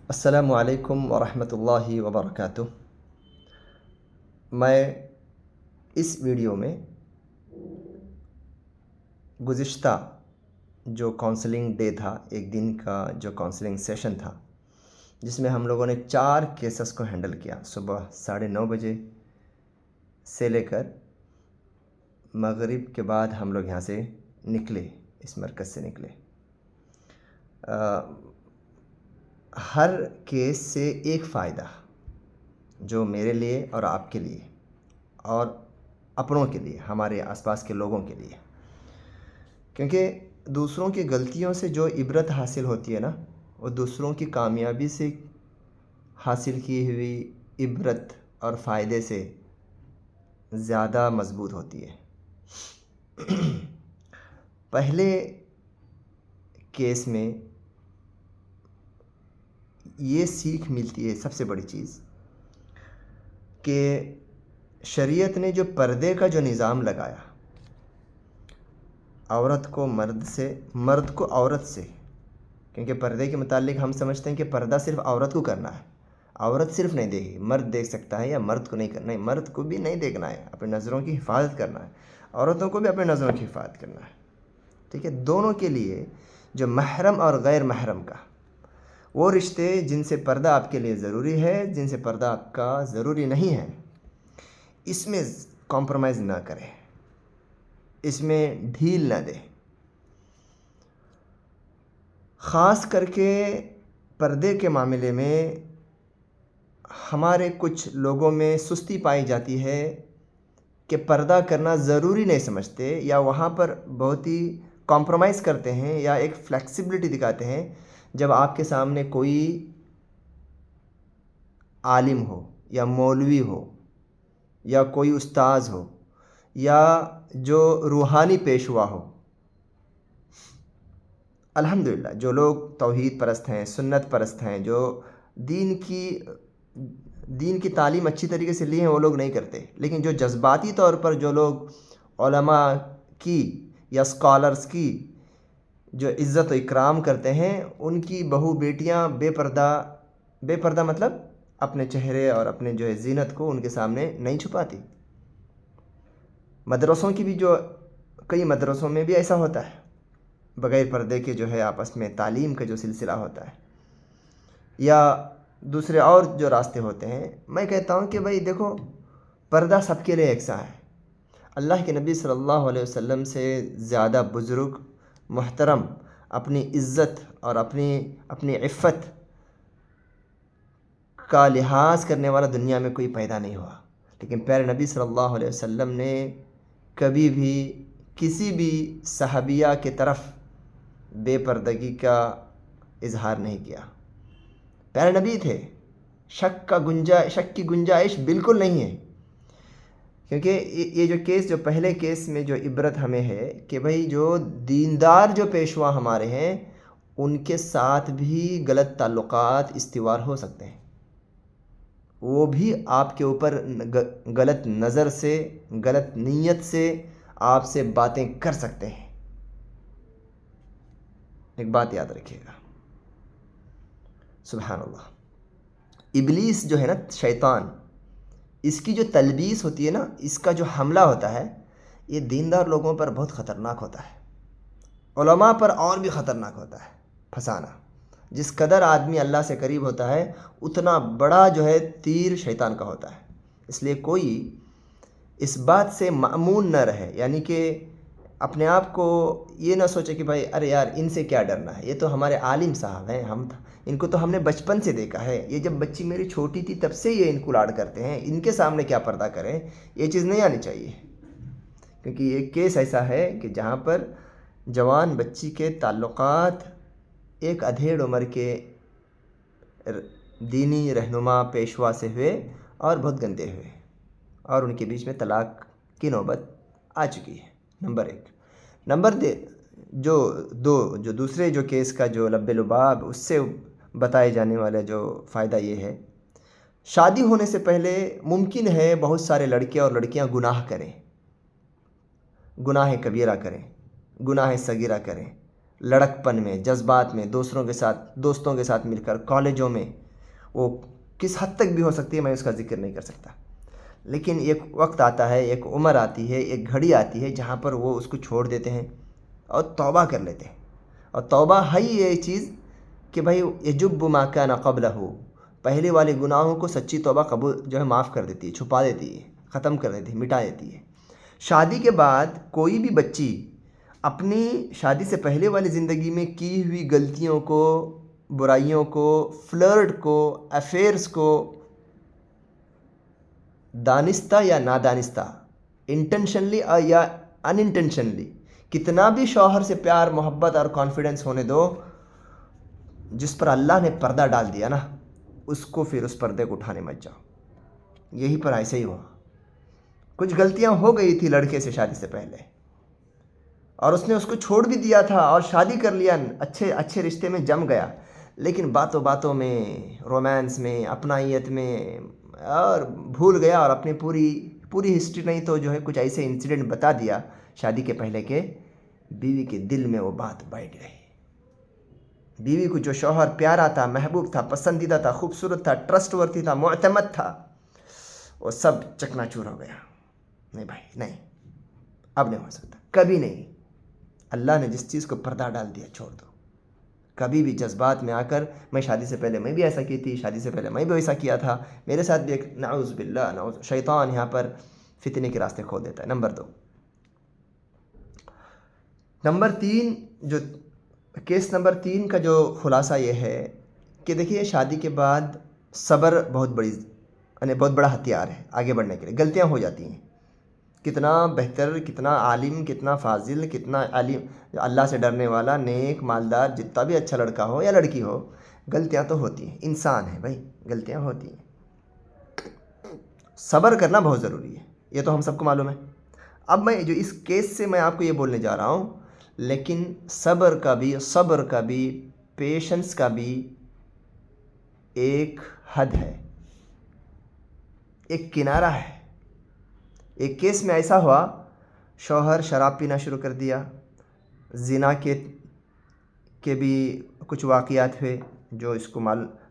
السلام علیکم ورحمۃ اللہ وبرکاتہ۔ میں اس ویڈیو میں گزشتہ جو کاؤنسلنگ ڈے تھا، ایک دن کا جو کاؤنسلنگ سیشن تھا، جس میں ہم لوگوں نے 4 کیسز کو ہینڈل کیا، صبح 9:30 بجے سے لے کر مغرب کے بعد ہم لوگ یہاں سے نکلے، اس مرکز سے نکلے۔ ہر کیس سے ایک فائدہ جو میرے لیے اور آپ کے لیے اور اپنوں کے لیے، ہمارے آس پاس کے لوگوں کے لیے، کیونکہ دوسروں کی غلطیوں سے جو عبرت حاصل ہوتی ہے نا، وہ دوسروں کی کامیابی سے حاصل کی ہوئی عبرت اور فائدے سے زیادہ مضبوط ہوتی ہے۔ پہلے کیس میں یہ سیکھ ملتی ہے، سب سے بڑی چیز، کہ شریعت نے جو پردے کا جو نظام لگایا، عورت کو مرد سے، مرد کو عورت سے، کیونکہ پردے کے متعلق ہم سمجھتے ہیں کہ پردہ صرف عورت کو کرنا ہے، عورت صرف نہیں دیکھے گی، مرد دیکھ سکتا ہے یا مرد کو نہیں کرنا ہے، مرد کو بھی نہیں دیکھنا ہے، اپنی نظروں کی حفاظت کرنا ہے، عورتوں کو بھی اپنی نظروں کی حفاظت کرنا ہے، ٹھیک ہے۔ دونوں کے لیے جو محرم اور غیر محرم کا وہ رشتے، جن سے پردہ آپ کے لیے ضروری ہے، جن سے پردہ آپ کا ضروری نہیں ہے، اس میں کمپرومائز نہ کریں، اس میں ڈھیل نہ دیں۔ خاص کر کے پردے کے معاملے میں ہمارے کچھ لوگوں میں سستی پائی جاتی ہے کہ پردہ کرنا ضروری نہیں سمجھتے، یا وہاں پر بہت ہی کمپرومائز کرتے ہیں یا ایک فلیکسیبلٹی دکھاتے ہیں جب آپ کے سامنے کوئی عالم ہو یا مولوی ہو یا کوئی استاذ ہو یا جو روحانی پیشوا ہو۔ الحمدللہ جو لوگ توحید پرست ہیں، سنت پرست ہیں، جو دین کی تعلیم اچھی طریقے سے لی ہیں، وہ لوگ نہیں کرتے، لیکن جو جذباتی طور پر جو لوگ علماء کی یا اسکالرز کی جو عزت و اکرام کرتے ہیں، ان کی بہو بیٹیاں بے پردہ مطلب اپنے چہرے اور اپنے جو ہے زینت کو ان کے سامنے نہیں چھپاتی۔ مدرسوں کی بھی جو کئی مدرسوں میں بھی ایسا ہوتا ہے، بغیر پردے کے جو ہے آپس میں تعلیم کا جو سلسلہ ہوتا ہے، یا دوسرے اور جو راستے ہوتے ہیں۔ میں کہتا ہوں کہ بھائی دیکھو، پردہ سب کے لیے یکساں ہے۔ اللہ کے نبی صلی اللہ علیہ وسلم سے زیادہ بزرگ، محترم، اپنی عزت اور اپنی عفت کا لحاظ کرنے والا دنیا میں کوئی پیدا نہیں ہوا، لیکن پیارے نبی صلی اللہ علیہ وسلم نے کبھی بھی کسی بھی صحابیہ کے طرف بے پردگی کا اظہار نہیں کیا۔ پیارے نبی تھے، شک کی گنجائش بالکل نہیں ہے، کیونکہ یہ جو کیس، جو پہلے کیس میں جو عبرت ہمیں ہے کہ بھئی جو دیندار جو پیشوا ہمارے ہیں، ان کے ساتھ بھی غلط تعلقات استوار ہو سکتے ہیں، وہ بھی آپ کے اوپر غلط نظر سے، غلط نیت سے آپ سے باتیں کر سکتے ہیں۔ ایک بات یاد رکھیے گا، سبحان اللہ، ابلیس جو ہے نا، شیطان، اس کی جو تلبیس ہوتی ہے نا، اس کا جو حملہ ہوتا ہے، یہ دیندار لوگوں پر بہت خطرناک ہوتا ہے، علماء پر اور بھی خطرناک ہوتا ہے پھنسانا۔ جس قدر آدمی اللہ سے قریب ہوتا ہے، اتنا بڑا جو ہے تیر شیطان کا ہوتا ہے۔ اس لیے کوئی اس بات سے مأمون نہ رہے، یعنی کہ اپنے آپ کو یہ نہ سوچے کہ بھائی ارے یار ان سے کیا ڈرنا ہے، یہ تو ہمارے عالم صاحب ہیں، ان کو تو ہم نے بچپن سے دیکھا ہے، یہ جب بچی میری چھوٹی تھی تب سے یہ ان کو لاڈ کرتے ہیں، ان کے سامنے کیا پردہ کریں، یہ چیز نہیں آنی چاہیے۔ کیونکہ یہ کیس ایسا ہے کہ جہاں پر جوان بچی کے تعلقات ایک ادھیڑ عمر کے دینی رہنما پیشوا سے ہوئے اور بہت گندے ہوئے، اور ان کے بیچ میں طلاق کی نوبت آ چکی ہے۔ نمبر 1۔ نمبر جو دوسرے جو کیس کا جو لب لباب، اس سے بتائے جانے والا جو فائدہ یہ ہے، شادی ہونے سے پہلے ممکن ہے بہت سارے لڑکے اور لڑکیاں گناہ کریں، گناہ کبیرہ کریں، گناہ صغیرہ کریں، لڑکپن میں، جذبات میں، دوستوں کے ساتھ مل کر، کالجوں میں، وہ کس حد تک بھی ہو سکتی ہے میں اس کا ذکر نہیں کر سکتا. لیکن ایک وقت آتا ہے، ایک عمر آتی ہے، ایک گھڑی آتی ہے جہاں پر وہ اس کو چھوڑ دیتے ہیں اور توبہ کر لیتے ہیں. اور توبہ ہے یہ چیز کہ بھائی یجب ما کان قبلہ، پہلے والے گناہوں کو سچی توبہ قبول جو ہے معاف کر دیتی ہے، چھپا دیتی ہے، ختم کر دیتی ہے، مٹا دیتی ہے. شادی کے بعد کوئی بھی بچی اپنی شادی سے پہلے والی زندگی میں کی ہوئی غلطیوں کو، برائیوں کو، فلرٹ کو، افیئرس کو، دانستہ یا نادانستہ، انٹینشنلی یا ان انٹینشنلی، کتنا بھی شوہر سے پیار، محبت اور کانفیڈنس ہونے دو، جس پر اللہ نے پردہ ڈال دیا نا، اس کو پھر اس پردے کو اٹھانے مت جاؤ. یہی پر ایسے ہی ہوا. کچھ غلطیاں ہو گئی تھی لڑکے سے شادی سے پہلے، اور اس نے اس کو چھوڑ بھی دیا تھا اور شادی کر لیا، اچھے رشتے میں جم گیا، لیکن باتوں باتوں میں، رومانس میں، اپنائیت میں، اور بھول گیا، اور اپنی پوری ہسٹری نہیں تو جو ہے کچھ ایسے انسیڈنٹ بتا دیا شادی کے پہلے کہ بیوی کے دل میں وہ بات بیٹھ گئی. بیوی کو جو شوہر پیارا تھا، محبوب تھا، پسندیدہ تھا، خوبصورت تھا، ٹرسٹ ورتھی تھا، معتمد تھا، وہ سب چکنا چور ہو گیا. نہیں بھائی، نہیں، اب نہیں ہو سکتا، کبھی نہیں. اللہ نے جس چیز کو پردہ ڈال دیا چھوڑ دو. کبھی بھی جذبات میں آ کر میں شادی سے پہلے میں بھی ایسا کی تھی، شادی سے پہلے میں بھی ایسا کیا تھا، میرے ساتھ بھی ایک، نعوذ باللہ، نعوذ، شیطان یہاں پر فتنے کے راستے کھول دیتا ہے. نمبر 3 جو کیس نمبر 3 کا جو خلاصہ یہ ہے کہ دیکھیے شادی کے بعد صبر بہت بڑا ہتھیار ہے آگے بڑھنے کے لیے. غلطیاں ہو جاتی ہیں، کتنا بہتر، کتنا عالم، کتنا فاضل، کتنا عالم، اللہ سے ڈرنے والا، نیک، مالدار، جتنا بھی اچھا لڑکا ہو یا لڑکی ہو، غلطیاں تو ہوتی ہیں، انسان ہے بھائی، غلطیاں ہوتی ہیں. صبر کرنا بہت ضروری ہے، یہ تو ہم سب کو معلوم ہے. اب میں جو اس کیس سے میں آپ کو یہ بولنے جا رہا ہوں، لیکن صبر کا بھی، پیشنس کا بھی ایک حد ہے، ایک کنارہ ہے. ایک کیس میں ایسا ہوا، شوہر شراب پینا شروع کر دیا، زنا کے بھی کچھ واقعات ہوئے جو اس کو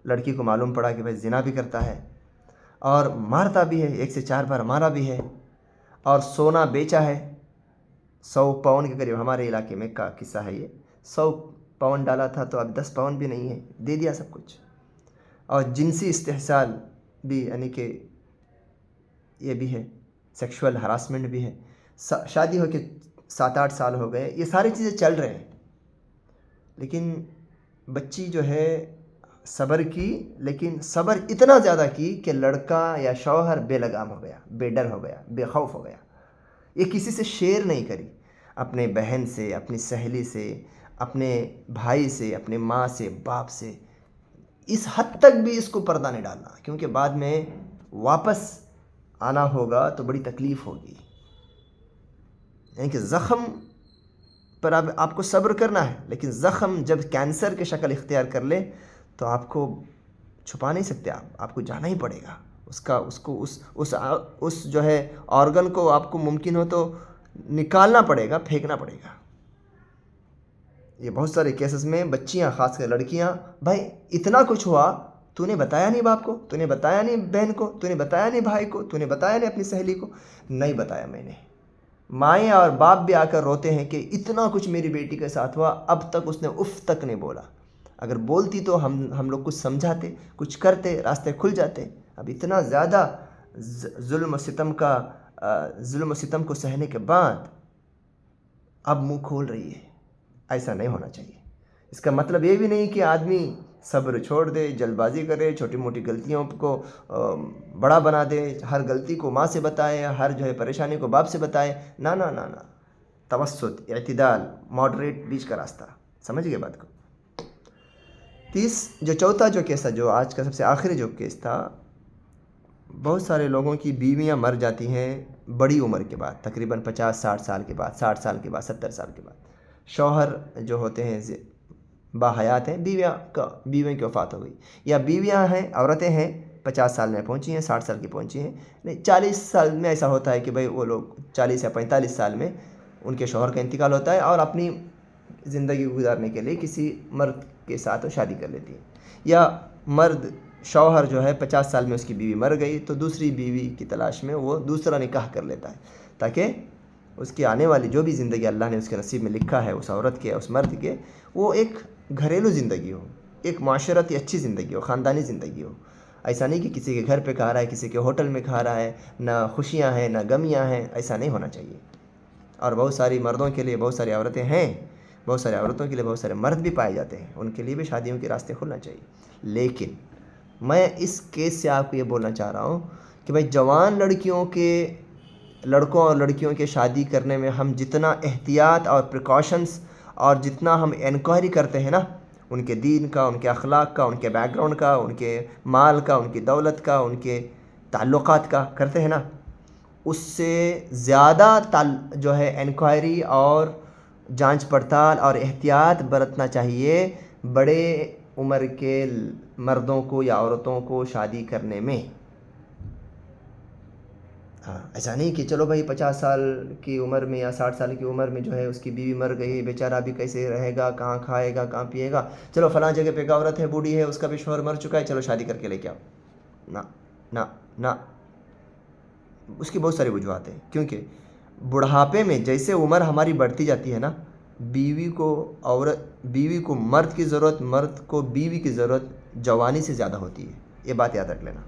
لڑکی کو معلوم پڑا کہ بھائی زنا بھی کرتا ہے، اور مارتا بھی ہے، 1 سے 4 بار مارا بھی ہے، اور سونا بیچا ہے 100 پاؤنڈ کے قریب. ہمارے علاقے میں کا قصہ ہے یہ، 100 پاؤنڈ ڈالا تھا تو اب 10 پاؤنڈ بھی نہیں ہے، دے دیا سب کچھ. اور جنسی استحصال بھی، یعنی کہ یہ بھی ہے، سیکشول ہراسمنٹ بھی ہے. شادی ہو کے 7-8 سال ہو گئے، یہ ساری چیزیں چل رہے ہیں، لیکن بچی جو ہے صبر کی، لیکن صبر اتنا زیادہ کی کہ لڑکا یا شوہر بے لگام ہو گیا، بے ڈر ہو گیا، بے خوف ہو گیا. یہ کسی سے شیئر نہیں کری، اپنے بہن سے، اپنی سہیلی سے، اپنے بھائی سے، اپنے ماں سے، باپ سے. اس حد تک بھی اس کو پردہ نہیں ڈالنا، کیونکہ بعد میں واپس آنا ہوگا تو بڑی تکلیف ہوگی. یعنی کہ زخم پر آپ کو صبر کرنا ہے، لیکن زخم جب کینسر کی شکل اختیار کر لے تو آپ کو چھپا نہیں سکتے، آپ کو جانا ہی پڑے گا. اس جو ہے آرگن کو آپ کو ممکن ہو تو نکالنا پڑے گا، پھینکنا پڑے گا. یہ بہت سارے کیسز میں بچیاں، خاص کر لڑکیاں، بھائی اتنا کچھ ہوا، تو نے بتایا نہیں باپ کو، تو نے بتایا نہیں بہن کو، تو نے بتایا نہیں بھائی کو، تو نے بتایا نہیں اپنی سہیلی کو. نہیں بتایا میں نے. مائیں اور باپ بھی آ کر روتے ہیں کہ اتنا کچھ میری بیٹی کے ساتھ ہوا، اب تک اس نے اف تک نہیں بولا. اگر بولتی تو ہم لوگ کچھ سمجھاتے، کچھ کرتے، راستے کھل جاتے. اب اتنا زیادہ ظلم و ستم کو سہنے کے بعد اب منہ کھول رہی ہے. ایسا نہیں ہونا چاہیے. اس کا مطلب یہ بھی نہیں کہ آدمی صبر چھوڑ دے، جلد بازی کرے، چھوٹی موٹی غلطیوں کو بڑا بنا دے، ہر غلطی کو ماں سے بتائے، ہر جو ہے پریشانی کو باپ سے بتائے. نہ نہ نہ نہ، توسط، اعتدال، ماڈریٹ، بیچ کا راستہ. سمجھ گئے بات کو؟ چوتھا جو کیس تھا، جو آج کا سب سے آخری جو کیس تھا، بہت سارے لوگوں کی بیویاں مر جاتی ہیں بڑی عمر کے بعد، تقریباً 50-60 سال کے بعد، 60 سال کے بعد، 70 سال کے بعد. شوہر جو ہوتے ہیں باحیات ہیں، بیویوں کی وفات ہو گئی، یا بیویاں ہیں، عورتیں ہیں 50 سال میں پہنچی ہیں، 60 سال کی پہنچی ہیں. نہیں، 40 سال میں ایسا ہوتا ہے کہ بھئی وہ لوگ 40 یا 45 سال میں ان کے شوہر کا انتقال ہوتا ہے، اور اپنی زندگی گزارنے کے لیے کسی مرد کے ساتھ وہ شادی کر لیتی ہے. یا مرد شوہر جو ہے 50 سال میں اس کی بیوی مر گئی تو دوسری بیوی کی تلاش میں وہ دوسرا نکاح کر لیتا ہے تاکہ اس کی آنے والی جو بھی زندگی اللہ نے اس کے نصیب میں لکھا ہے اس عورت کے اس مرد کے، وہ ایک گھریلو زندگی ہو، ایک معاشرتی اچھی زندگی ہو، خاندانی زندگی ہو. ایسا نہیں کہ کسی کے گھر پہ کھا رہا ہے، کسی کے ہوٹل میں کھا رہا ہے، نہ خوشیاں ہیں نہ غمیاں ہیں. ایسا نہیں ہونا چاہیے. اور بہت ساری مردوں کے لیے بہت ساری عورتیں ہیں، بہت سارے عورتوں کے لیے بہت سارے مرد بھی پائے جاتے ہیں، ان کے لیے بھی شادیوں کے راستے کھلنا چاہیے. لیکن میں اس کیس سے آپ کو یہ بولنا چاہ رہا ہوں کہ بھائی جوان لڑکوں اور لڑکیوں کے شادی کرنے میں ہم جتنا احتیاط اور پریکاشنس اور جتنا ہم انکوائری کرتے ہیں نا، ان کے دین کا، ان کے اخلاق کا، ان کے بیک گراؤنڈ کا، ان کے مال کا، ان کی دولت کا، ان کے تعلقات کا کرتے ہیں نا، اس سے زیادہ جو ہے انکوائری اور جانچ پڑتال اور احتیاط برتنا چاہیے بڑے عمر کے مردوں کو یا عورتوں کو شادی کرنے میں. ہاں، ایسا نہیں کہ چلو بھائی 50 سال کی عمر میں یا 60 سال کی عمر میں جو ہے اس کی بیوی مر گئی، بیچارہ بھی کیسے رہے گا، کہاں کھائے گا، کہاں پیے گا، چلو فلاں جگہ پہ ایک عورت ہے، بوڑھی ہے، اس کا بھی شوہر مر چکا ہے، چلو شادی کر کے لے کے آؤ. نہ نہ نہ، اس کی بہت ساری وجوہات ہیں. کیونکہ بڑھاپے میں جیسے عمر ہماری بڑھتی جاتی ہے نا، بیوی کو مرد کی ضرورت، مرد کو بیوی کی ضرورت جوانی سے زیادہ ہوتی ہے. یہ بات یاد رکھ لینا.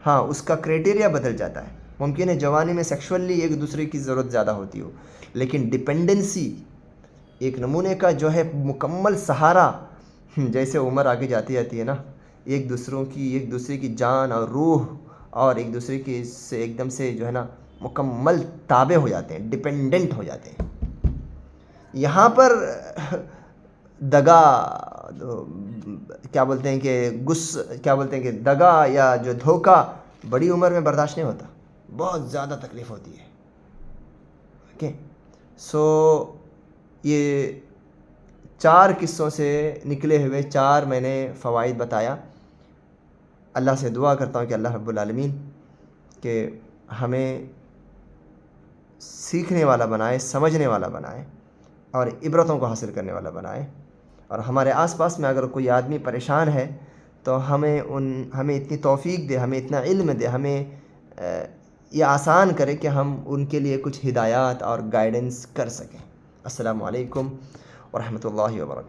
ہاں، اس کا کرائٹیریا بدل جاتا ہے. ممکن ہے جوانی میں سیکشولی ایک دوسرے کی ضرورت زیادہ ہوتی ہو، لیکن ڈپینڈنسی ایک نمونے کا جو ہے مکمل سہارا جیسے عمر آگے جاتی ہے نا، ایک دوسرے کی جان اور روح اور ایک دوسرے کی سے ایک دم سے جو ہے نا مکمل تابع ہو جاتے ہیں، ڈپینڈنٹ ہو جاتے ہیں. یہاں پر دگا کیا بولتے ہیں کہ دگا یا جو دھوکہ بڑی عمر میں برداشت نہیں ہوتا، بہت زیادہ تکلیف ہوتی ہے. اوکے، سو یہ 4 قصوں سے نکلے ہوئے 4 میں نے فوائد بتایا. اللہ سے دعا کرتا ہوں کہ اللہ رب العالمین کہ ہمیں سیکھنے والا بنائے، سمجھنے والا بنائے اور عبرتوں کو حاصل کرنے والا بنائے. اور ہمارے آس پاس میں اگر کوئی آدمی پریشان ہے تو ہمیں اتنی توفیق دے، ہمیں اتنا علم دے، ہمیں یہ آسان کرے کہ ہم ان کے لیے کچھ ہدایات اور گائیڈنس کر سکیں. السلام علیکم ورحمۃ اللہ وبرکاتہ.